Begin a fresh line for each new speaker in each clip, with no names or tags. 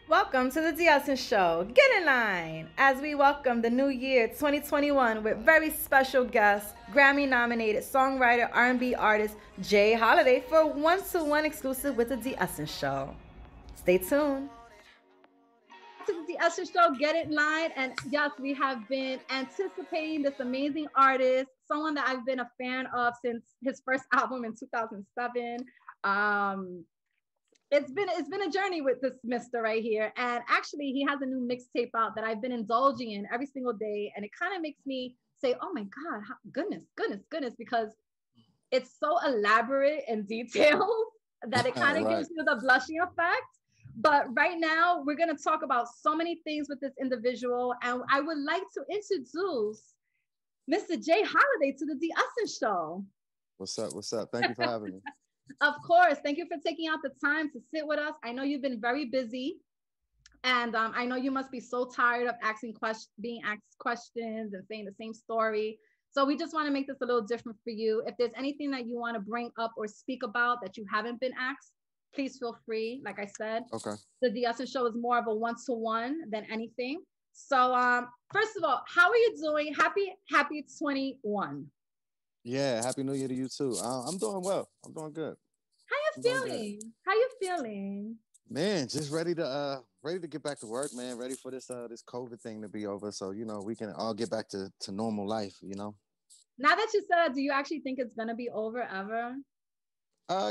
Welcome to the Dielson Show. Get in line as we welcome the new year 2021 with very special guest, Grammy nominated songwriter R&B artist Jay Holiday for a one-to-one exclusive with the Dielson Show. Stay tuned. To the Usher Show, Get It Line. And yes, we have been anticipating this amazing artist, someone that I've been a fan of since his first album in 2007. Um, it's been a journey with this mister right here. And actually, he has a new mixtape out that I've been indulging in every single day. And it kind of makes me say, oh my God, goodness, because it's so elaborate and detailed that it kind of
Right.
gives you the blushing effect. But right now, we're going to talk about so many things with this individual. And I would like to introduce Mr. Jay Holiday to the D. Usson Show.
What's up? What's up? Thank you for having me.
Of course. Thank you for taking out the time to sit with us. I know you've been very busy. And I know you must be so tired of being asked questions and saying the same story. So we just want to make this a little different for you. If there's anything that you want to bring up or speak about that you haven't been asked, please feel free. Like I said,
Okay.
the Diasa Show is more of a one-to-one than anything. So first of all, how are you doing? Happy 21.
Yeah. Happy New Year to you too. I'm doing well. I'm doing good.
How you
I'm doing good.
feeling? How you feeling?
Man, just ready to get back to work, man. Ready for this COVID thing to be over, so we can all get back to normal life.
Now that you said, do you actually think it's gonna be over ever?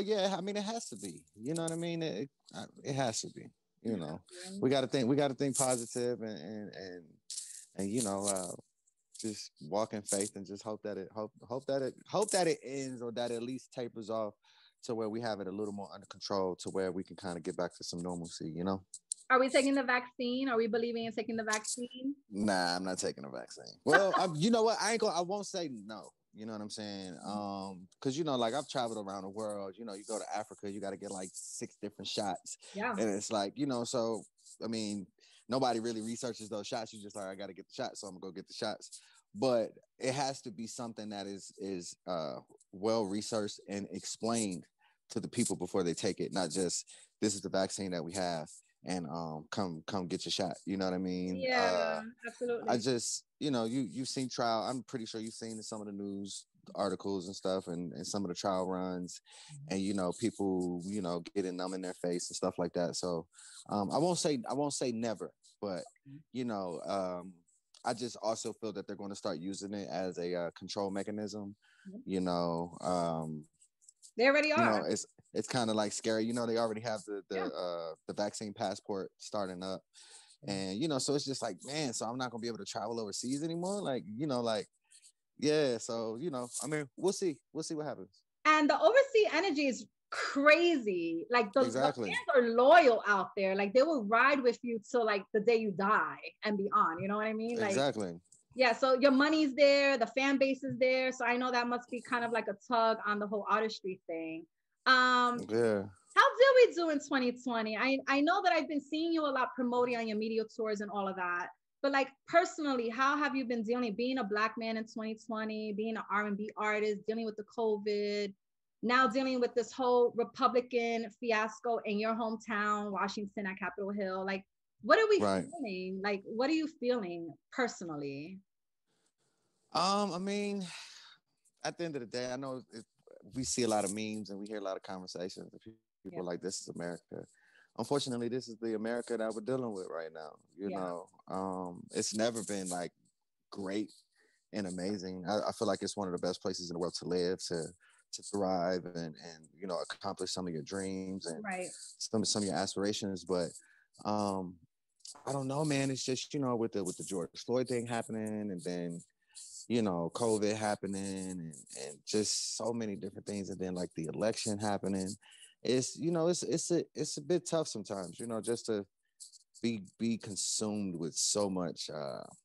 Yeah. I mean, it has to be. You know what I mean? It has to be. You know,
Okay.
we got to think positive and just walk in faith and just hope that it ends, or that it at least tapers off to where we have it a little more under control, to where we can kind of get back to some normalcy.
Are we taking the vaccine? Are we believing in taking the vaccine?
Nah, I'm not taking a vaccine. Well, you know what? I won't say no. You know what I'm saying? Because like I've traveled around the world. You go to Africa, you got to get like 6 different shots,
Yeah.
and it's like so. I mean, nobody really researches those shots. You just like, I got to get the shots, so I'm gonna go get the shots. But it has to be something that is well researched and explained to the people before they take it, not just this is the vaccine that we have, and come get your shot. You know what I mean?
Yeah,
I
absolutely.
just you've seen trial. I'm pretty sure you've seen some of the news articles and stuff, and some of the trial runs, and people getting numb in their face and stuff like that. So I won't say never, but you know um I just also feel that they're going to start using it as a control mechanism. You know,
They already are.
it's kind of like scary. They already have the
Yeah.
the vaccine passport starting up, and so it's just like, man, so I'm not gonna be able to travel overseas anymore. Like, yeah. So I mean, we'll see what happens.
And the overseas energy is crazy. Like the
Exactly.
fans are loyal out there. Like they will ride with you till like the day you die and beyond. You know what I mean? Like,
Exactly.
yeah, so your money's there, the fan base is there. So I know that must be kind of like a tug on the whole artistry thing.
Yeah.
How did we do in 2020? I know that I've been seeing you a lot promoting on your media tours and all of that. But like personally, how have you been dealing being a black man in 2020, being an R&B artist, dealing with the COVID, now dealing with this whole Republican fiasco in your hometown, Washington at Capitol Hill? Like, what are we
Right.
feeling? Like, what are you feeling personally?
I mean, at the end of the day, I know we see a lot of memes and we hear a lot of conversations. And
Yeah.
people like, this is America. Unfortunately, this is the America that we're dealing with right now.
Yeah.
It's never been like great and amazing. I feel like it's one of the best places in the world to live, to thrive, and accomplish some of your dreams and
Right.
some of your aspirations. But um, I don't know, man. It's just with the George Floyd thing happening, and then COVID happening, and just so many different things, and then like the election happening. It's a bit tough sometimes, just to be consumed with so much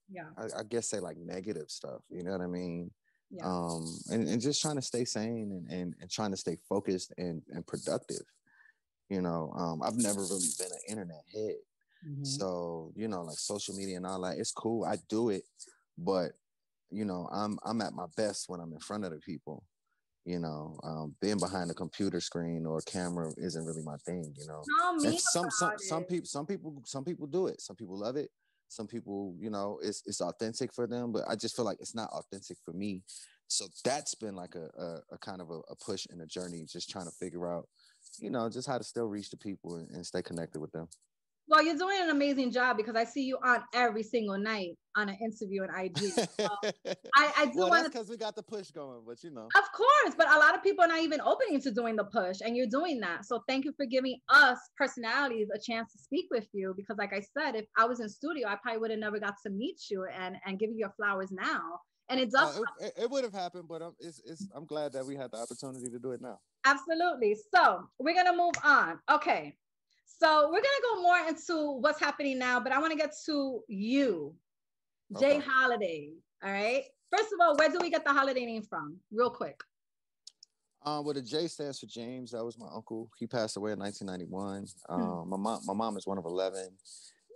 Yeah.
I guess say like negative stuff, you know what I mean?
Yeah.
And just trying to stay sane and trying to stay focused and productive. I've never really been an internet head.
Mhm.
So, like social media and all that, it's cool. I do it, but I'm at my best when I'm in front of the people. Being behind a computer screen or a camera isn't really my thing,
Tell me
And some
about
some
it.
people do it. Some people love it. Some people, it's authentic for them, but I just feel like it's not authentic for me. So that's been like a kind of a push in a journey, just trying to figure out, just how to still reach the people and stay connected with them.
Well, you're doing an amazing job because I see you on every single night on an interview on IG. So I do
Well,
want
that's
to,
because we got the push going, but
of course, but a lot of people are not even opening to doing the push, and you're doing that. So thank you for giving us personalities a chance to speak with you. Because, like I said, if I was in studio, I probably would have never got to meet you and give you your flowers now. And it does.
It would have happened, but I'm glad that we had the opportunity to do it now.
Absolutely. So we're gonna move on. Okay. So we're gonna go more into what's happening now, but I want to get to you, Jay
Okay.
Holiday. All right. First of all, where do we get the holiday name from? Real quick.
Well, the J stands for James. That was my uncle. He passed away in 1991.
Hmm.
My mom is one of 11,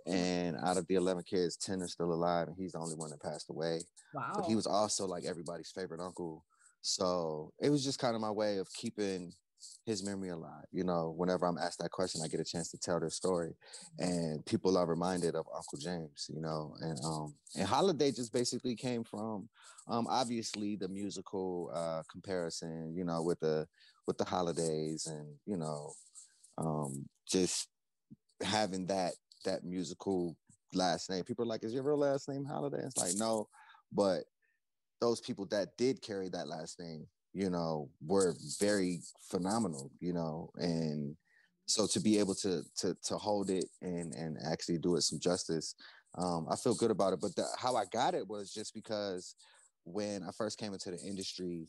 and out of the 11 kids, 10 are still alive, and he's the only one that passed away. But he
Wow.
was also like everybody's favorite uncle. So it was just kind of my way of keeping his memory alive. Whenever I'm asked that question, I get a chance to tell their story, and people are reminded of Uncle James. And Holiday just basically came from, obviously the musical comparison, with the holidays, and just having that musical last name. People are like, "Is your real last name Holiday?" It's like, no, but those people that did carry that last name, were very phenomenal, and so to be able to hold it and actually do it some justice, I feel good about it. But how I got it was just because when I first came into the industry,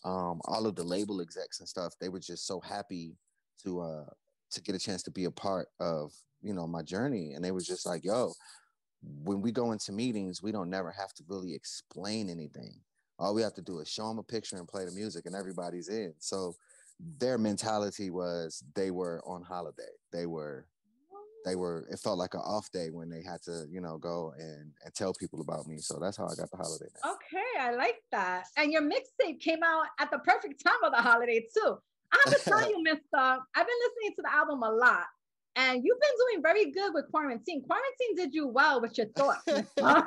all of the label execs and stuff, they were just so happy to get a chance to be a part of my journey, and they was just like, "Yo, when we go into meetings, we don't never have to really explain anything. All we have to do is show them a picture and play the music, and everybody's in." So their mentality was they were on holiday. It felt like an off day when they had to, go and tell people about me. So that's how I got the holiday name.
Okay, I like that. And your mixtape came out at the perfect time of the holiday too. I have to tell you, Mister, I've been listening to the album a lot, and you've been doing very good with quarantine. Quarantine did you well with your thoughts, Mister.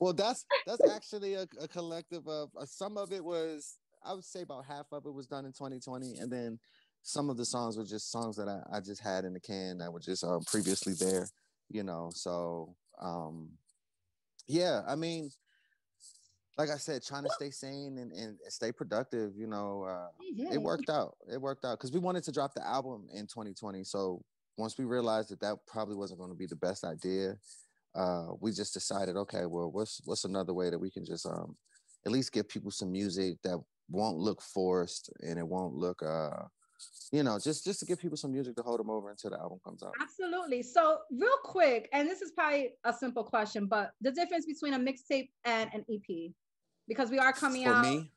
Well, that's actually a collective of some of it was, I would say about half of it was done in 2020, and then some of the songs were just songs that I just had in the can that were just previously there, So yeah, I mean, like I said, trying to stay sane and stay productive, it worked out. It worked out because we wanted to drop the album in 2020. So once we realized that probably wasn't going to be the best idea, we just decided, okay, well, what's another way that we can just at least give people some music that won't look forced, and it won't look just to give people some music to hold them over until the album comes out.
Absolutely. So, real quick, and this is probably a simple question, but the difference between a mixtape and an EP, because we are coming
For
out.
me,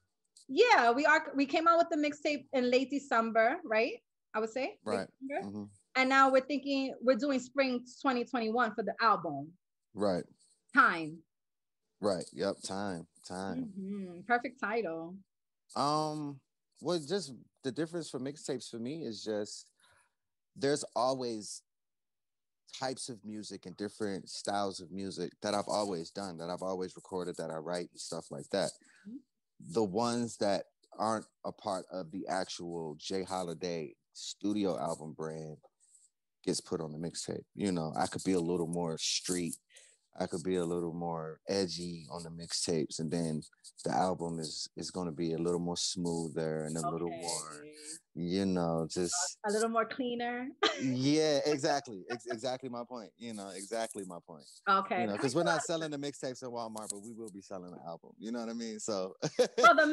Yeah, we came out with the mixtape in late December, right? I would say.
right.
Mm-hmm. And now we're thinking we're doing spring 2021 for the album.
Right.
Time.
Right. Yep. Time.
Mm-hmm. Perfect title.
Well, just the difference for mixtapes for me is just there's always types of music and different styles of music that I've always done, that I've always recorded, that I write and stuff like that. Mm-hmm. The ones that aren't a part of the actual Jay Holiday studio album brand gets put on the mixtape. I could be a little more street. I could be a little more edgy on the mixtapes, and then the album is going to be a little more smoother and a little more, just
a little more cleaner.
Yeah, exactly. Exactly my point. Exactly my point.
Okay.
Because we're not selling the mixtapes at Walmart, but we will be selling the album. You know what I mean? So.
Well, the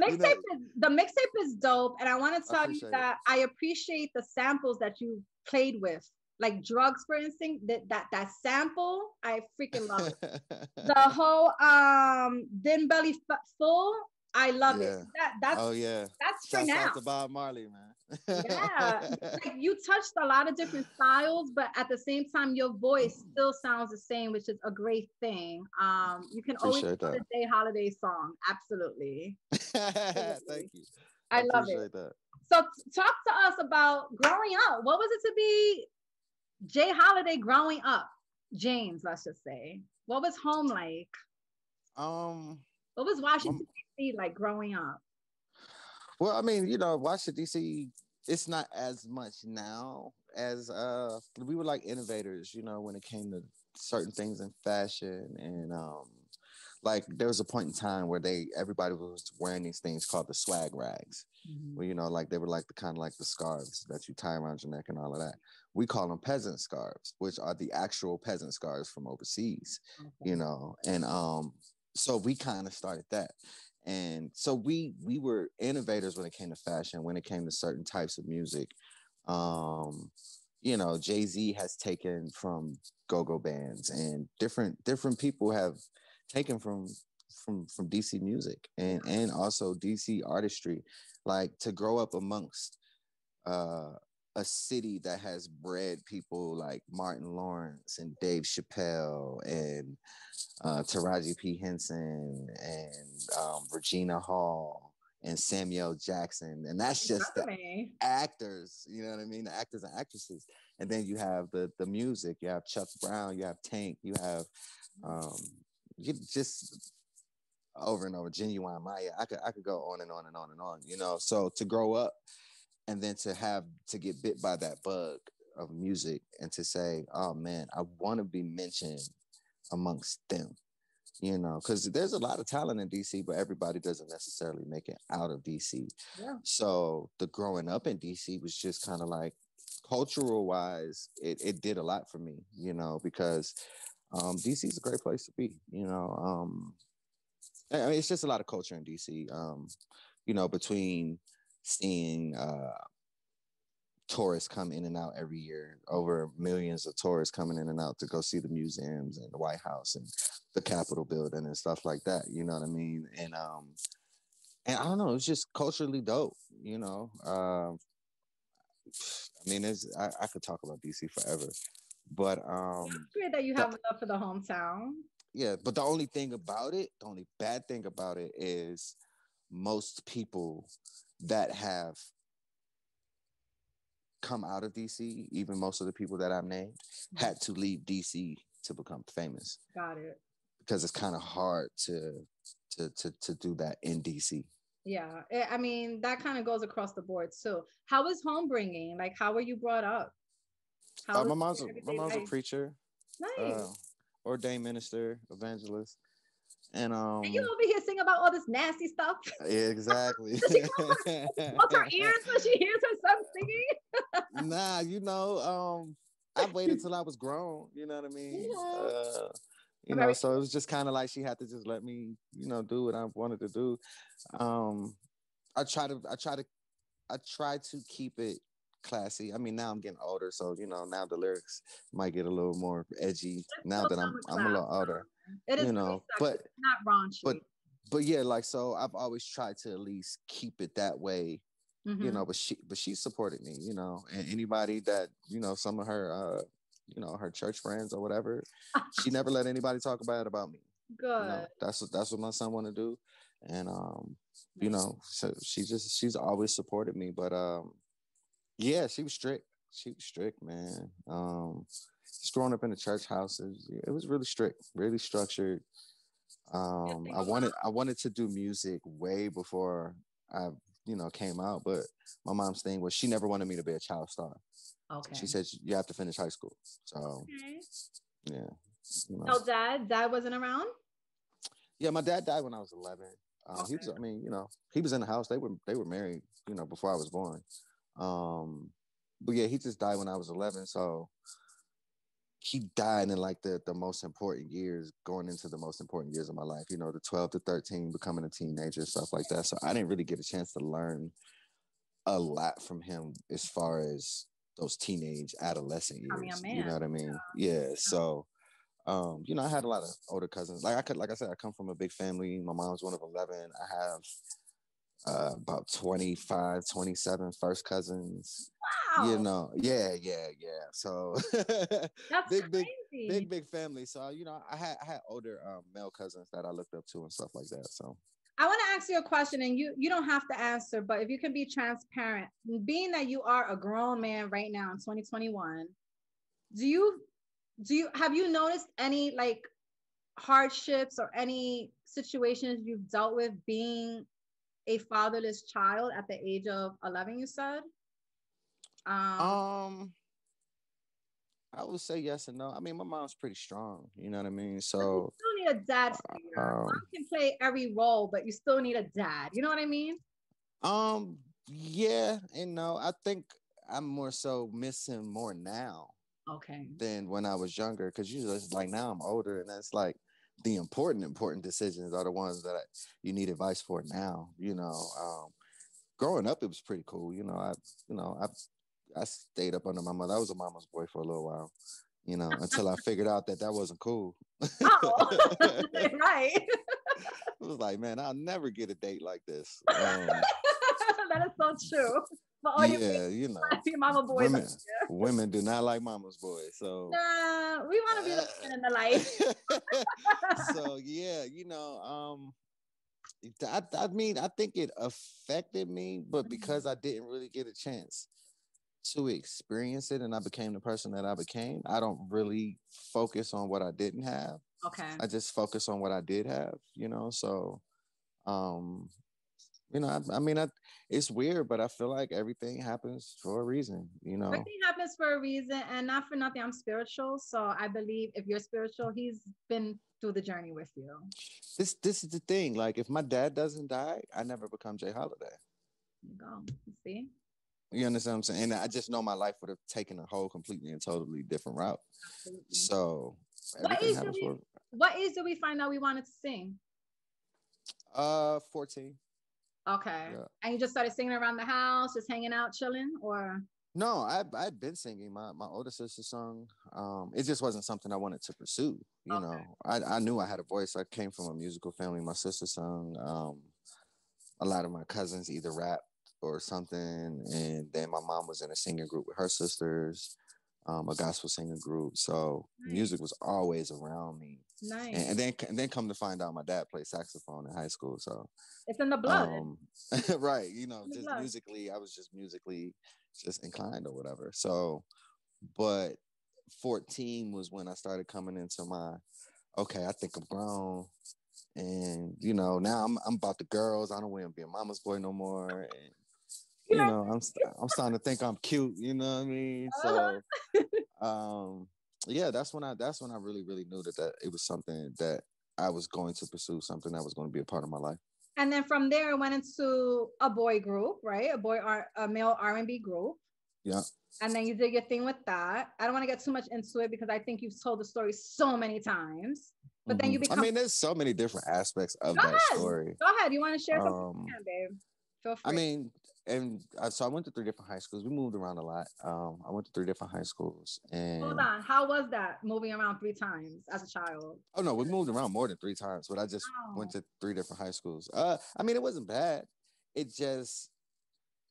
mixtape is dope, and I want to tell you that I appreciate the samples that you played with. Like Drugs, for instance, that sample, I freaking love it. The whole Din Belly Full, I love it.
Yeah.
That's
Oh yeah.
for
Shouts out
now.
to Bob Marley, man.
Yeah, like you touched a lot of different styles, but at the same time, your voice still sounds the same, which is a great thing. You can always
Appreciate
put
that.
a Jay Holiday song. Absolutely.
Thank
Absolutely.
you. I
I love it.
appreciate that.
So talk to us about growing up. What was it to be Jay Holiday growing up? James, let's just say. What was home like?
Um,
What was
my-
Washington, D.C. like growing up?
well, I mean, Washington DC, it's not as much now as we were like innovators, when it came to certain things in fashion and like there was a point in time where everybody was wearing these things called the swag rags.
Mhm.
Where like they were like the kind of like the scarves that you tie around your neck and all of that. We call them peasant scarves, which are the actual peasant scarves from overseas,
Okay.
and so we kind of started that. And so we were innovators when it came to fashion, when it came to certain types of music. um Jay-Z has taken from go-go bands, and different people have taken from DC music and also DC artistry, like to grow up amongst uh a city that has bred people like Martin Lawrence and Dave Chappelle and Taraji P. Henson and Regina Hall and Samuel Jackson. And that's just the
Definitely.
actors, you know what I mean? The actors and actresses. And then you have the music. You have Chuck Brown, you have Tank, you have um, you just over and over, Genuine Maya. I could go on and on and on and on. So to grow up and then to get bit by that bug of music and to say, oh man, I want to be mentioned amongst them, because there's a lot of talent in DC, but everybody doesn't necessarily make it out of DC.
Yeah.
So the growing up in DC was just kind of like cultural wise, it did a lot for me, because DC is a great place to be. I mean, it's just a lot of culture in DC. Between seeing tourists come in and out every year, over millions of tourists coming in and out to go see the museums and the White House and the Capitol building and stuff like that. You know what I mean? And I don't know, it's just culturally dope. I mean, I could talk about DC forever, but
It's great that you have love for the hometown.
yeah, but the only thing about it, the only bad thing about it is most people that have come out of DC, even most of the people that I've named, had to leave DC to become famous.
Got it.
Because it's kind of hard to do that in DC.
Yeah. I mean, that kind of goes across the board. So, how was home bringing? Like, how were you brought up? How was
My mom's
your
my
everyday
mom's a
life?
preacher,
Nice.
ordained minister, evangelist, and
And you over here singing about all this nasty stuff.
exactly.
Does she close her ears when she hears her son singing?
Nah, I waited till I was grown. You know what I mean?
Very
So it was just kind of like she had to just let me, do what I wanted to do. Um, I try to keep it classy. I mean, now I'm getting older, so now the lyrics might get a little more edgy now that I'm a little older.
It is very
but
sexy, not raunchy.
but yeah, like, so I've always tried to at least keep it that way. But she supported me, and anybody that, some of her her church friends or whatever, she never let anybody talk bad about me.
Good.
That's what my son want to do. And so she's always supported me. But yeah, she was strict. She was strict, man. Just growing up in the church house, it was really strict, really structured. I wanted to do music way before I came out, but my mom's thing was she never wanted me to be a child star.
Okay.
She said you have to finish high school. So
Okay.
yeah.
So dad wasn't around?
Yeah, my dad died when I was 11.
Okay.
He was in the house. They were married, before I was born. But yeah, he just died when I was 11. So he died in like the most important years, going into the most important years of my life, the 12 to 13, becoming a teenager, stuff like that. So I didn't really get a chance to learn a lot from him as far as those teenage adolescent years. You know what I mean? Yeah. So I had a lot of older cousins. Like I said, I come from a big family. My mom's one of 11. I have about 25, 27 first cousins.
Wow.
Yeah. So
That's
big,
crazy.
big family. So I had older male cousins that I looked up to and stuff like that. So
I want to ask you a question, and you don't have to answer, but if you can be transparent, being that you are a grown man right now in 2021, do you have you noticed any like hardships or any situations you've dealt with being a fatherless child at the age of 11, you said? Um,
um I would say yes and no. I mean, my mom's pretty strong, you know what I mean?
but you
So
still need a dad figure. Mom
um
can play every role, but you still need a dad. You know what I mean?
um yeah and no. I think I'm more so missing more now
Okay.
than when I was younger, because usually it's like now I'm older, and that's like the important decisions are the ones that you need advice for now. Growing up, it was pretty cool. I stayed up under my mother. I was a mama's boy for a little while, until I figured out that wasn't cool.
Oh,
It
right.
was like, man, I'll never get a date like this.
That is so true. For all your
Yeah,
mama boys out
women
there.
women do not like mama's boy. So
Nah, we want to be the women in the life.
so yeah, I mean, I think it affected me, but because I didn't really get a chance to experience it and I became the person that I became, I don't really focus on what I didn't have.
Okay.
I just focus on what I did have. So, um, I mean, it's weird, but I feel like everything happens for a reason.
Everything happens for a reason, and not for nothing. I'm spiritual, so I believe if you're spiritual, he's been through the journey with you.
This is the thing. Like, if my dad doesn't die, I never become Jay Holiday.
There you go. You see?
You understand what I'm saying? And I just know my life would have taken a whole completely and totally different route.
Absolutely.
So
What
everything
age did
happens
we?
for
What age did we find out we wanted to sing?
14.
Okay.
Yeah.
And you just started singing around the house, just hanging out, chilling, or?
No, I'd been singing. My older sister sung. It just wasn't something I wanted to pursue.
Okay.
I knew I had a voice. I came from a musical family. My sister sung. A lot of my cousins either rapped or something, and then my mom was in a singing group with her sisters, a gospel singing group. So
Nice.
music was always around me.
Nice.
And then come to find out, my dad played saxophone in high school. So
it's in the blood.
right,
It's
just
blood.
musically, I was just musically just inclined or whatever. So, but 14 was when I started coming into my, okay, I think I'm grown. And now I'm about the girls. I don't want to be a mama's boy no more. And
You know,
I'm starting to think I'm cute. You know what I mean? So, yeah, that's when I really really knew that it was something that I was going to pursue, something that was going to be a part of my life.
and then from there, I went into a boy group, right? A male R&B group.
Yeah.
And then you did your thing with that. I don't want to get too much into it because I think you've told the story so many times. But then you
I
become.
mean, there's so many different aspects of
Go
that
ahead.
story.
Go ahead. You want to share something, babe? Feel free.
I mean, so I went to 3 different high schools. We moved around a lot. I went to 3 different high schools, and
hold on. How was that moving around 3 times as a child?
oh no, we moved around more than 3 times, but I just went to 3 different high schools. I mean, it wasn't bad. It just,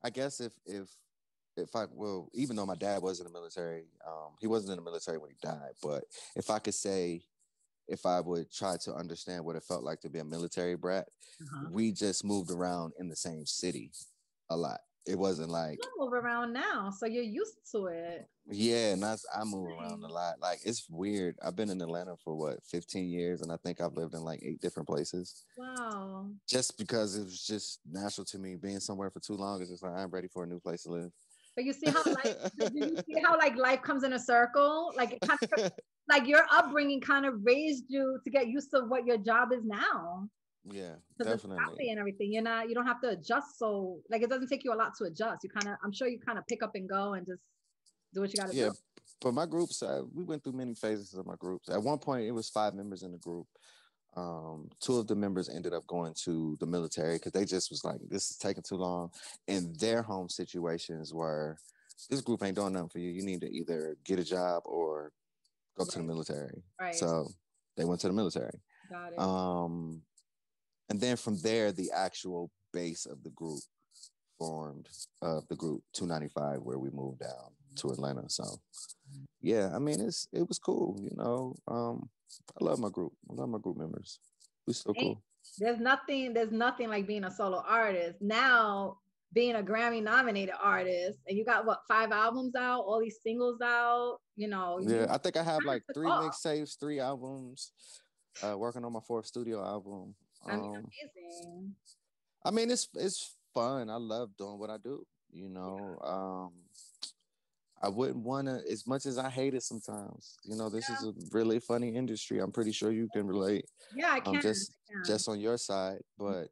I guess if I, well, even though my dad was in the military, he wasn't in the military when he died. But if I could say, if I would try to understand what it felt like to be a military brat, we just moved around in the same city a lot. It wasn't like,
you move around now, so you're used to it.
yeah, and I move around a lot. Like, it's weird. I've been in Atlanta for what, 15 years, and I think I've lived in like 8 different places.
Wow.
Just because it was just natural to me. Being somewhere for too long is just like, I'm ready for a new place to live.
But you see how do you see how like life comes in a circle? Like it kind of, like your upbringing kind of raised you to get used to what your job is now.
Yeah,
definitely. And everything. You don't have to adjust. So like it doesn't take you a lot to adjust. I'm sure you kind of pick up and go and just do what you got to do.
But my groups, we went through many phases of my groups. At one point, it was 5 members in the group. 2 of the members ended up going to the military because they just was like, this is taking too long. And their home situations were, this group ain't doing nothing for you. You need to either get a job or go to the military.
Right.
So they went to the military.
Got it.
And then from there, the actual base of the group formed, of the group 295, where we moved down to Atlanta. So yeah, I mean, it was cool, you know. I love my group. I love my group members. We still cool.
There's nothing like being a solo artist. Now being a Grammy nominated artist, and you got what, 5 albums out, all these singles out, you know.
Yeah, I think I have like 3 mixtapes, 3 albums, working on my 4th studio album.
I mean, amazing.
I mean, it's fun. I love doing what I do, you know. I wouldn't want to, as much as I hate it sometimes, you know, this is a really funny industry. I'm pretty sure you can relate.
Yeah, I can.
Just on your side. But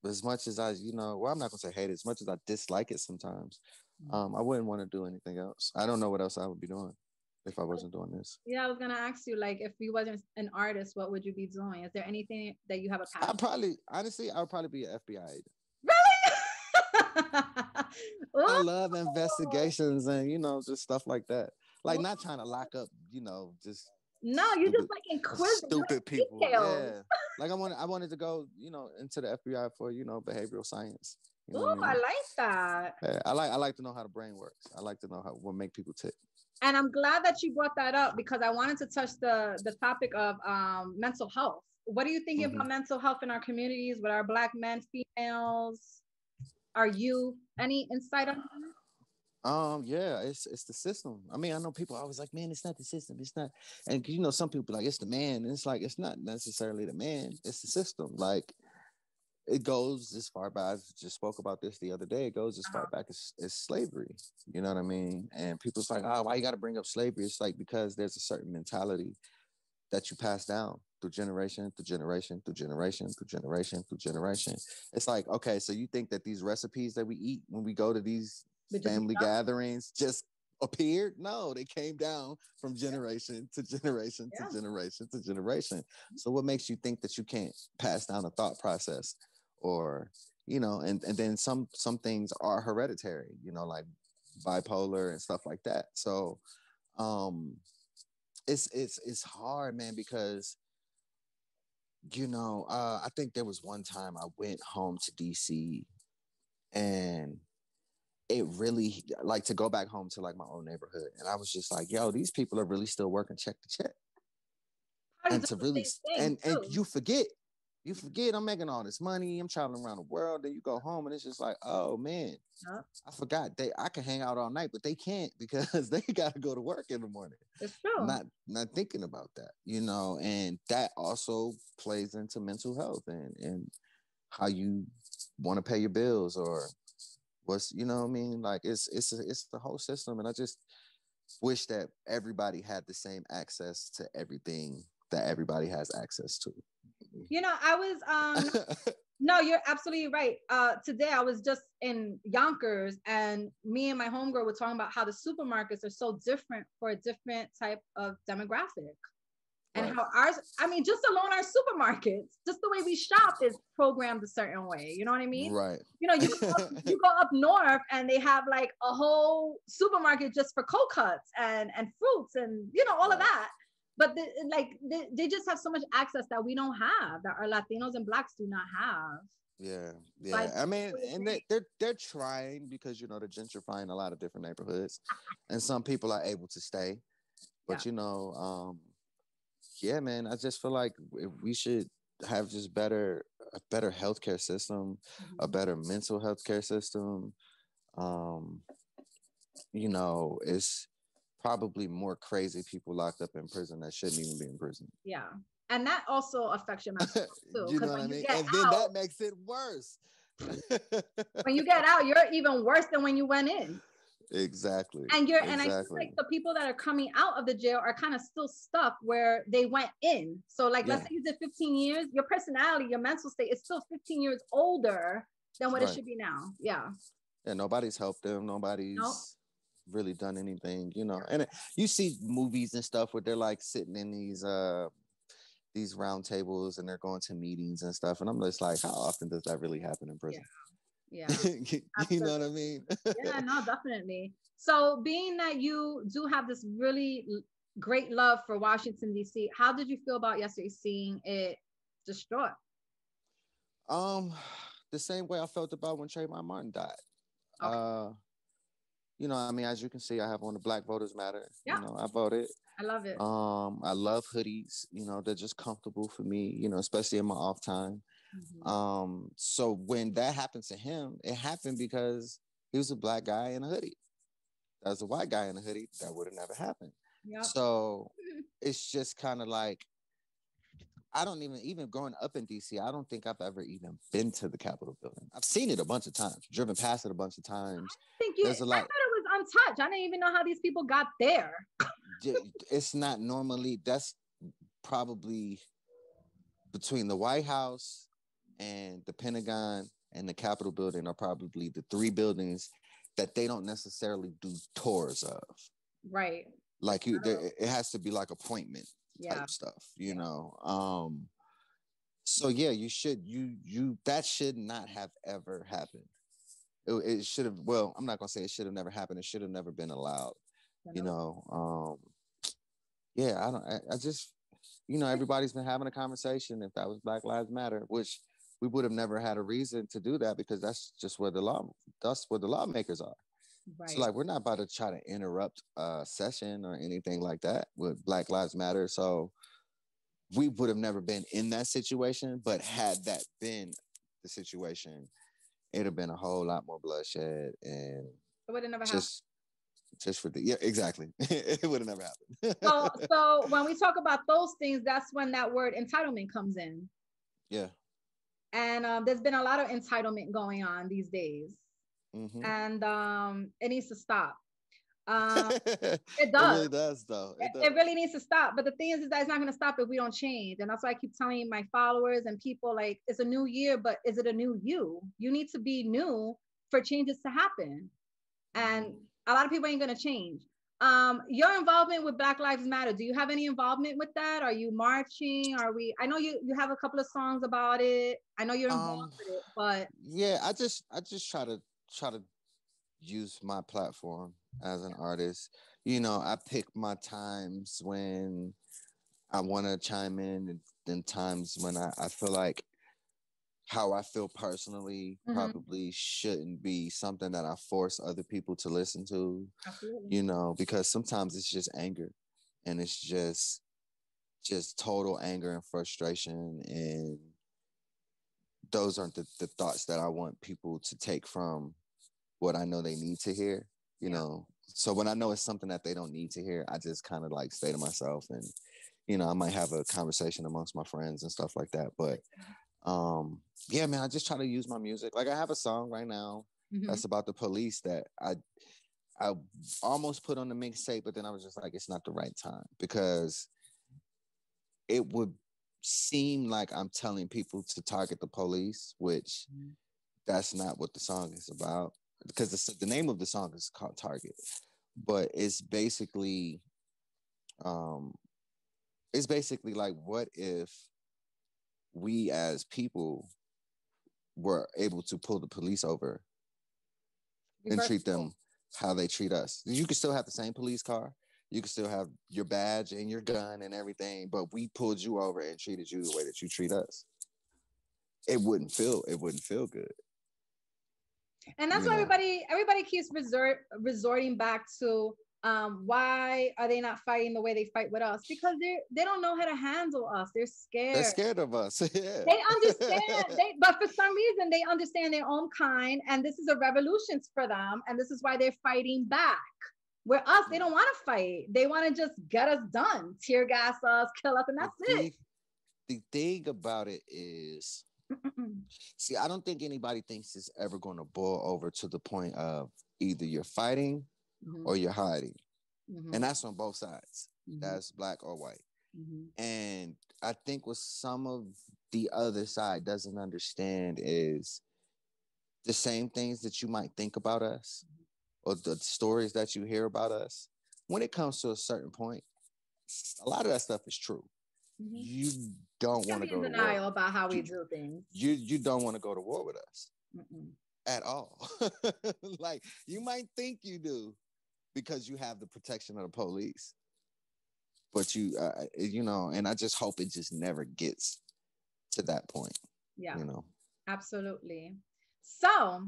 as much as I, you know, well, I'm not gonna say hate it, as much as I dislike it sometimes, I wouldn't want to do anything else. I don't know what else I would be doing if I wasn't doing this.
Yeah, I was gonna ask you, like, if you wasn't an artist, what would you be doing? Is there anything that you have a passion?
I would probably be an FBI agent.
Really?
I love investigations and, you know, just stuff like that. Like, not trying to lock up, you know, just
no, you just like inquisitive,
stupid people.
Details.
Yeah, like I wanted to go, you know, into the FBI for, you know, behavioral science. You know
I mean? I like that.
Yeah, I like to know how the brain works. I like to know what make people tick.
And I'm glad that you brought that up, because I wanted to touch the topic of mental health. What are you thinking about mental health in our communities with our Black men, females, our youth? Any insight on that?
Yeah, it's the system. I mean, I know people always like, man, it's not the system. It's not, and you know, some people like it's the man, and it's like it's not necessarily the man. It's the system. Like, it goes as far back. I just spoke about this the other day. It goes as far back as slavery. You know what I mean? And people's like, oh, why you got to bring up slavery? It's like, because there's a certain mentality that you pass down through generation, through generation, through generation, through generation, through generation. It's like, okay, so you think that these recipes that we eat when we go to these family gatherings just appeared? No, they came down from generation to generation to generation to generation. So what makes you think that you can't pass down a thought process? Or, you know, and then some things are hereditary, you know, like bipolar and stuff like that. So it's hard, man, because, you know, I think there was one time I went home to DC, and it really, like, to go back home to like my own neighborhood, and I was just like, yo, these people are really still working check to check. And to really, and you forget I'm making all this money, I'm traveling around the world, then you go home and it's just like, oh man, I forgot I can hang out all night, but they can't, because they got to go to work in the morning.
It's true.
Not thinking about that, you know, and that also plays into mental health and how you want to pay your bills, or what's, you know what I mean? Like, it's the whole system, and I just wish that everybody had the same access to everything that everybody has access to.
You know, I was no, you're absolutely right. Today I was just in Yonkers, and me and my homegirl were talking about how the supermarkets are so different for a different type of demographic. And how ours, I mean, just alone our supermarkets, just the way we shop is programmed a certain way. You know what I mean?
Right.
You know, you go up north and they have like a whole supermarket just for cold cuts and fruits and, you know, all of that. But they just have so much access that we don't have, that our Latinos and Blacks do not have.
Yeah.
Like,
I mean, and they're trying, because, you know, they're gentrifying a lot of different neighborhoods, and some people are able to stay. But you know, yeah, man, I just feel like we should have just a better healthcare system, a better mental health care system. You know, it's probably more crazy people locked up in prison that shouldn't even be in prison.
Yeah. And that also affects your mental health too.
You know what I mean? And then that makes it worse.
When you get out, you're even worse than when you went in.
Exactly.
And I feel like the people that are coming out of the jail are kind of still stuck where they went in. So like, let's say you did 15 years, your personality, your mental state is still 15 years older than what it should be now. Yeah. Yeah,
nobody's helped them. Nobody's really done anything, you know. And you see movies and stuff where they're like sitting in these round tables and they're going to meetings and stuff. And I'm just like, how often does that really happen in prison?
Yeah.
You know what I mean?
Yeah, no, definitely. So being that you do have this really great love for Washington, D.C., how did you feel about yesterday seeing it destroyed?
The same way I felt about when Trayvon Martin died.
Okay.
You know, I mean, as you can see, I have on the Black Voters Matter.
Yeah.
You know, I voted.
I love it.
I love hoodies. You know, they're just comfortable for me. You know, especially in my off time. So when that happened to him, it happened because he was a Black guy in a hoodie. As a white guy in a hoodie, that would have never happened. Yep. So it's just kind of like, I don't even growing up in DC, I don't think I've ever even been to the Capitol building. I've seen it a bunch of times, driven past it a bunch of times.
I thought it was untouched. I didn't even know how these people got there.
It's not normally, that's probably between the White House and the Pentagon and the Capitol building are probably the three buildings that they don't necessarily do tours of.
Right.
Like it has to be like appointment type stuff, you know. So yeah, that should not have ever happened. It should have, well, I'm not gonna say it should have never happened. It should have never been allowed. You know. Yeah, I just, you know, everybody's been having a conversation if that was Black Lives Matter, which we would have never had a reason to do that because that's where the lawmakers are. Right. So like, we're not about to try to interrupt a session or anything like that with Black Lives Matter. So we would have never been in that situation, but had that been the situation, it'd have been a whole lot more bloodshed and
it would have never happened.
Just for exactly. It would have never happened.
So when we talk about those things, that's when that word entitlement comes in.
Yeah.
And there's been a lot of entitlement going on these days. And it needs to stop. It does.
It really does, though.
It really needs to stop. But the thing is that it's not going to stop if we don't change. And that's why I keep telling my followers and people, like, it's a new year, but is it a new you? You need to be new for changes to happen. And a lot of people ain't going to change. Your involvement with Black Lives Matter, do you have any involvement with that? Are you marching? I know you have a couple of songs about it. I know you're involved with it, but
yeah, I just try to use my platform as an artist. You know, I pick my times when I want to chime in, and then times when I feel like how I feel personally probably shouldn't be something that I force other people to listen to. Absolutely. You know, because sometimes it's just anger, and it's just total anger and frustration, and those aren't the thoughts that I want people to take from what I know they need to hear, you know. So when I know it's something that they don't need to hear, I just kind of like stay to myself, and, you know, I might have a conversation amongst my friends and stuff like that. But yeah, man, I just try to use my music. Like, I have a song right now that's about the police that I almost put on the mixtape, but then I was just like, it's not the right time, because it would seem like I'm telling people to target the police, which that's not what the song is about. Because the name of the song is called Target, but it's basically like, what if we as people were able to pull the police over and treat them how they treat us? You could still have the same police car, you could still have your badge and your gun and everything, but we pulled you over and treated you the way that you treat us. It wouldn't feel good.
And that's why everybody keeps resorting back to why are they not fighting the way they fight with us? Because they don't know how to handle us. They're scared.
They're scared of us. Yeah.
They understand, but for some reason they understand their own kind, and this is a revolution for them, and this is why they're fighting back. Where us, they don't want to fight. They want to just get us done, tear gas us, kill us, and that's it.
The thing about it is, see, I don't think anybody thinks it's ever going to boil over to the point of either you're fighting or you're hiding. And that's on both sides. That's black or white. And I think what some of the other side doesn't understand is the same things that you might think about us or the stories that you hear about us. When it comes to a certain point, a lot of that stuff is true. You don't want to go to war.
Denial about how we do things.
You don't want to go to war with us. at all. Like, you might think you do because you have the protection of the police, but you know, and I just hope it just never gets to that point.
Yeah,
You know,
absolutely. So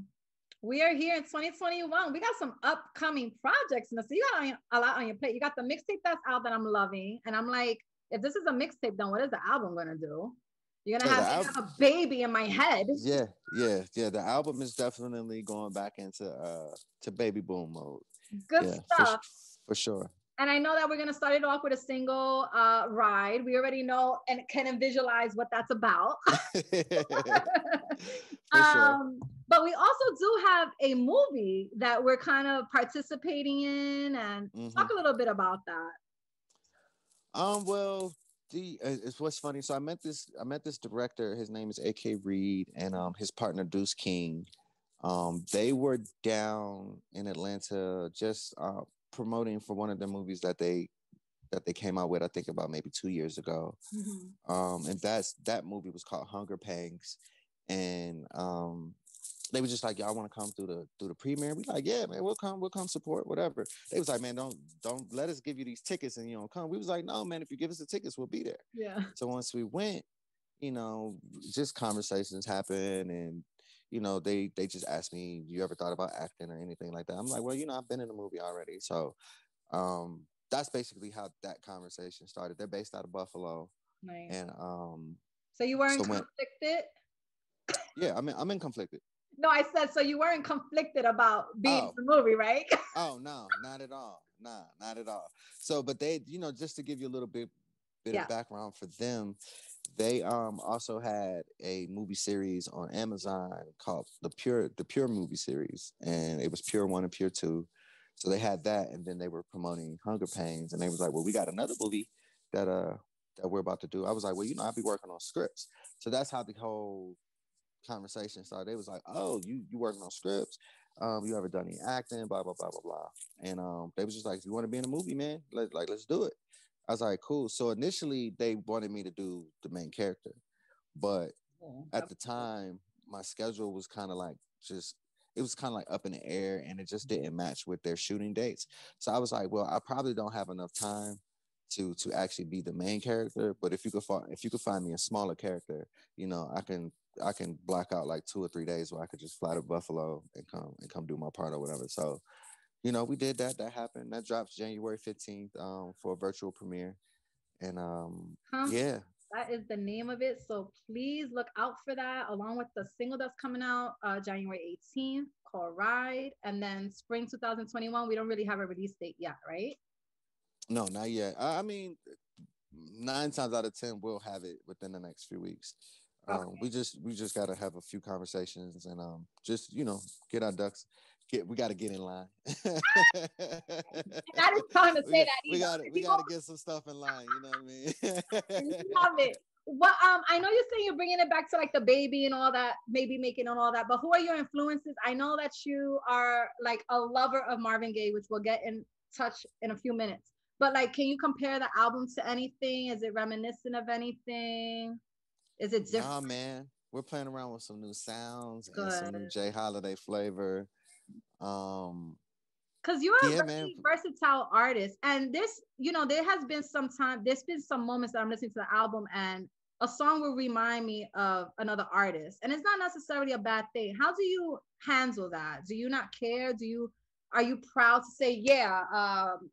we are here in 2021. We got some upcoming projects. So you got a lot on your plate. You got the mixtape that's out that I'm loving. And I'm like, if this is a mixtape, then what is the album going to do? You're going to have a baby in my head.
Yeah. The album is definitely going back into to baby boom mode.
Good stuff.
For sure.
And I know that we're going to start it off with a single ride. We already know and can visualize what that's about. Sure. But we also do have a movie that we're kind of participating in, and talk a little bit about that.
Well, it's what's funny. So I met this director. His name is A.K. Reed, and his partner Deuce King. They were down in Atlanta just promoting for one of the movies that they came out with, I think about maybe 2 years ago. And that movie was called Hunger Pangs. And they were just like, y'all want to come through the premiere? We like, yeah, man, we'll come support, whatever. They was like, man, don't let us give you these tickets and you don't come. We was like, no, man, if you give us the tickets, we'll be there.
Yeah.
So once we went, you know, just conversations happened, and you know, they just asked me, you ever thought about acting or anything like that? I'm like, well, you know, I've been in a movie already. So that's basically how that conversation started. They're based out of Buffalo.
Nice.
And
so you weren't conflicted?
Yeah, I'm in conflicted.
No, I said, so you weren't conflicted about being in the movie, right?
Oh, no, not at all. Nah, not at all. So, but they, you know, just to give you a little bit of background for them, they also had a movie series on Amazon called the Pure movie series, and it was Pure 1 and Pure 2. So they had that, and then they were promoting Hunger Pains, and they was like, well, we got another movie that we're about to do. I was like, well, you know, I'll be working on scripts. So that's how the whole conversation started. They was like, oh, you working on scripts? You ever done any acting? Blah blah blah blah blah. And they was just like, if you want to be in a movie, man, let's do it. I was like, cool. So initially they wanted me to do the main character, but at the time my schedule was kind of like up in the air, and it just didn't match with their shooting dates. So I was like, well, I probably don't have enough time to actually be the main character. But if you could find me a smaller character, you know, I can block out like 2 or 3 days where I could just fly to Buffalo and come do my part or whatever. So, you know, we did that. That happened. That drops January 15th for a virtual premiere. And yeah.
That is the name of it. So please look out for that, along with the single that's coming out January 18th called Ride. And then spring 2021, we don't really have a release date yet, right?
No, not yet. I mean, 9 times out of 10, we'll have it within the next few weeks. Okay. We just got to have a few conversations and just, you know, get our ducks. We got to get in line.
I was trying to say that.
We got to get some stuff in line. You know what I mean?
Love it. Well, I know you're saying you're bringing it back to like the baby and all that, maybe making and all that. But who are your influences? I know that you are like a lover of Marvin Gaye, which we'll get in touch in a few minutes. But like, can you compare the albums to anything? Is it reminiscent of anything? Is it different?
Nah, man. We're playing around with some new sounds and some new Jay Holiday flavor.
Because you are a very versatile artist. And this, you know, there's been some moments that I'm listening to the album and a song will remind me of another artist. And it's not necessarily a bad thing. How do you handle that? Do you not care? Are you proud to say, yeah,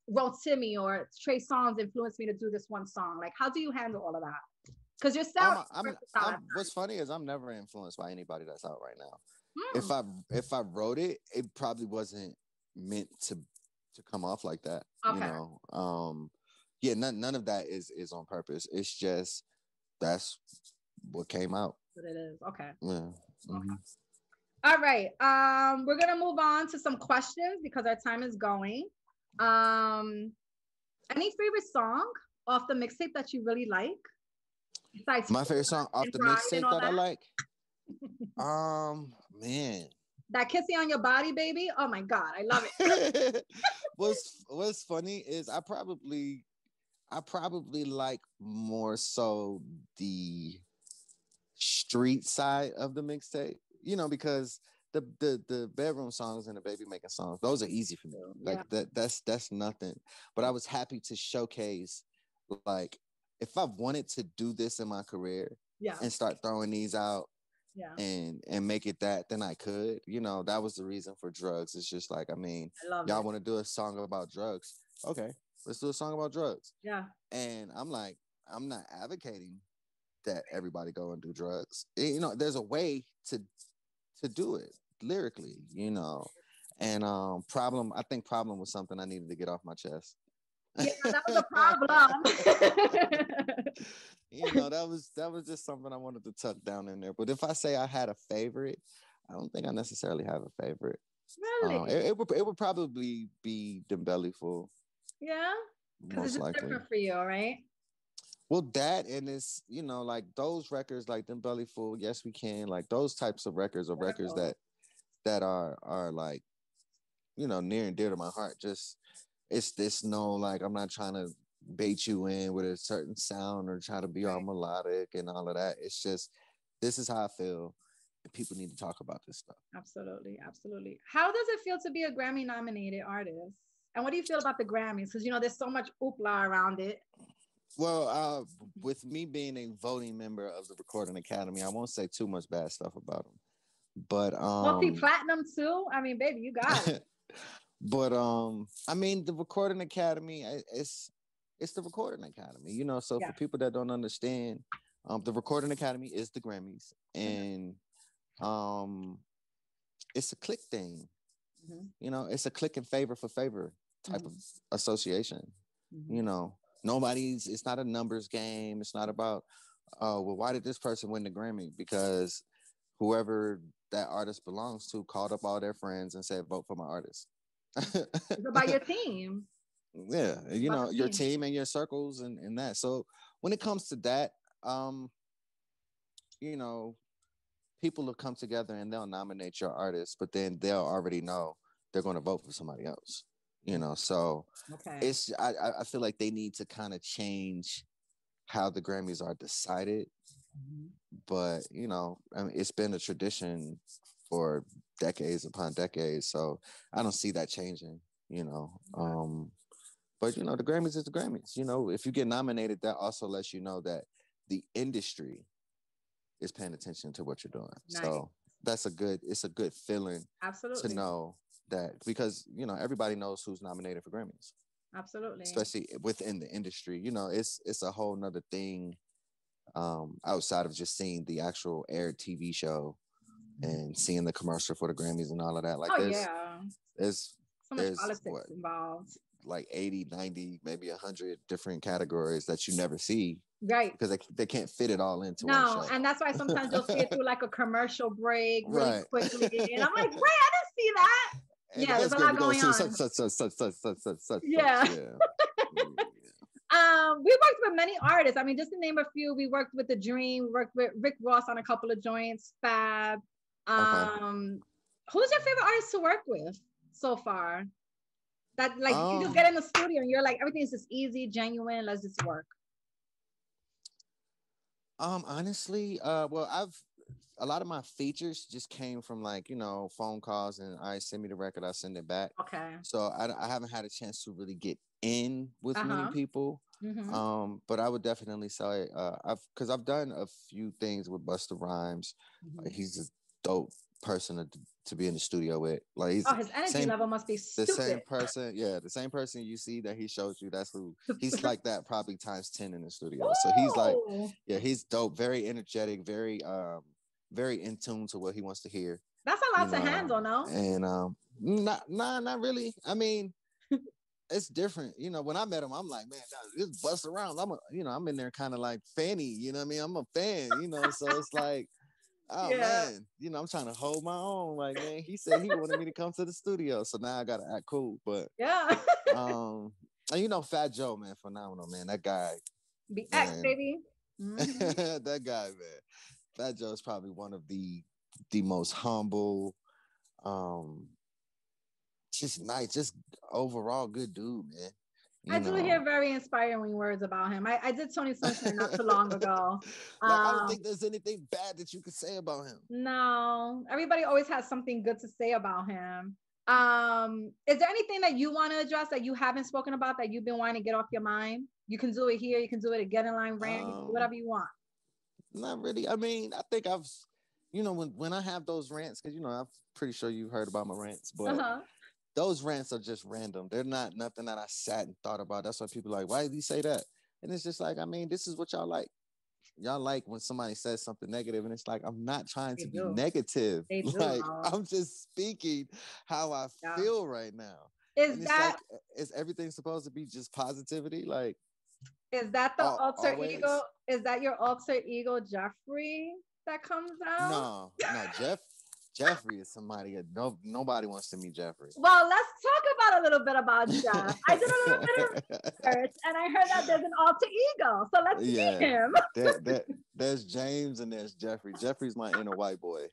Ron Timmy or Trey Songz influenced me to do this one song? Like, how do you handle all of that? Because your sound.
What's funny is I'm never influenced by anybody that's out right now. If I wrote it, it probably wasn't meant to come off like that. Okay. You know, yeah, none of that is on purpose. It's just that's what came out.
What it is. Okay.
Yeah. Mm-hmm.
Okay. All right. We're gonna move on to some questions because our time is going. Any favorite song off the mixtape that you really like? Besides
my favorite song off the mixtape that I like. Man.
That Kissy on Your Body, baby. Oh my God, I love it.
What's funny is I probably like more so the street side of the mixtape, you know, because the bedroom songs and the baby making songs, those are easy for me. Like that's nothing. But I was happy to showcase, like, if I wanted to do this in my career and start throwing these out and make it that, then I could. That was the reason for Drugs. It's just like, I mean, y'all want to do a song about drugs? Okay, let's do a song about drugs.
Yeah.
And I'm like, I'm not advocating that everybody go and do drugs. There's a way to do it lyrically, and I think Problem was something I needed to get off my chest.
Yeah, that was a problem.
That was just something I wanted to tuck down in there. But if I say I had a favorite, I don't think I necessarily have a favorite.
Really?
It would probably be Them Belly Full.
Yeah, because it's just different for you, right?
Well, that, and it's, like those records, like Them Belly Full, Yes We Can, like those types of records are records that are like, near and dear to my heart. Just, it's this, like, I'm not trying to bait you in with a certain sound or try to be all melodic and all of that. It's just, this is how I feel, and people need to talk about this stuff.
Absolutely. How does it feel to be a Grammy nominated artist? And what do you feel about the Grammys? Because there's so much hoopla around it.
Well, with me being a voting member of the Recording Academy, I won't say too much bad stuff about them. But
multi-platinum too. I mean, baby, you got it.
But I mean, the Recording Academy, it's the Recording Academy, So for people that don't understand, the Recording Academy is the Grammys, and it's a click thing. Mm-hmm. It's a click and favor for favor type of association. Mm-hmm. It's not a numbers game. It's not about, well, why did this person win the Grammy? Because whoever that artist belongs to called up all their friends and said, vote for my artist.
It's about your team.
Yeah, your team and your circles and that. So when it comes to that, people will come together and they'll nominate your artist, but then they'll already know they're going to vote for somebody else. So it's I feel like they need to kind of change how the Grammys are decided. But I mean, it's been a tradition for decades upon decades, so I don't see that changing. But the Grammys is the Grammys. If you get nominated, that also lets you know that the industry is paying attention to what you're doing. Nice. So it's a good feeling. Absolutely. To know that, because everybody knows who's nominated for Grammys. Absolutely. Especially within the industry. It's a whole nother thing outside of just seeing the actual aired TV show and seeing the commercial for the Grammys and all of that. Like, there's so much politics involved. Like 80, 90, maybe 100 different categories that you never see. Right. Because they can't fit it all into one show.
And that's why sometimes you'll see it through like a commercial break really quickly. And I'm like, wait, I didn't see that. And there's a lot going on. Such. Yeah. We worked with many artists. I mean, just to name a few, we worked with The Dream, we worked with Rick Ross on a couple of joints, Fab. Who's your favorite artist to work with so far? That you just get in the studio and you're like, everything is just easy, genuine, let's just work.
Honestly, well, a lot of my features just came from phone calls, and I send me the record, I send it back. Okay. So I haven't had a chance to really get in with many people. Mm-hmm. But I would definitely say I've done a few things with Busta Rhymes. Mm-hmm. He's a dope person to be in the studio with. Like,
his energy level must be stupid.
The same person you see that he shows you, that's who he's like, that probably times 10 in the studio. So he's like, he's dope, very energetic, very very in tune to what he wants to hear.
That's a lot to handle, no?
And not really. I mean, it's different. When I met him, I'm like, man, this bust around. I'm in there kind of like fanny, you know what I mean? I'm a fan, so it's like, oh man, I'm trying to hold my own. Like, man, he said he wanted me to come to the studio, so now I gotta act cool. But and Fat Joe, man, phenomenal, man. That guy,
baby. Mm-hmm.
That guy, man. Fat Joe is probably one of the most humble, just nice, just overall good dude, man.
I do hear very inspiring words about him. I did Tony Sunshine not too long ago.
Like, I don't think there's anything bad that you could say about him.
No, everybody always has something good to say about him. Is there anything that you want to address that you haven't spoken about that you've been wanting to get off your mind? You can do it here. You can do it at GetInLine rant. You can do whatever you want.
Not really. I mean, I think I've, when I have those rants, because I'm pretty sure you've heard about my rants, but those rants are just random. They're not nothing that I sat and thought about. That's why people are like, why did he say that? And it's just like, I mean, this is what y'all like. Y'all like when somebody says something negative, and it's like, I'm not trying to be negative. Like, I'm just speaking how I feel right now. Is everything supposed to be just positivity? Like,
is that the alter ego? Is that your alter ego, Jeffrey, that comes out?
No, Jeffrey is somebody that nobody wants to meet Jeffrey.
Well, let's talk about a little bit about Jeff. I did a little bit of research and I heard that there's an alter ego. So let's meet him.
There's James and there's Jeffrey. Jeffrey's my inner white boy.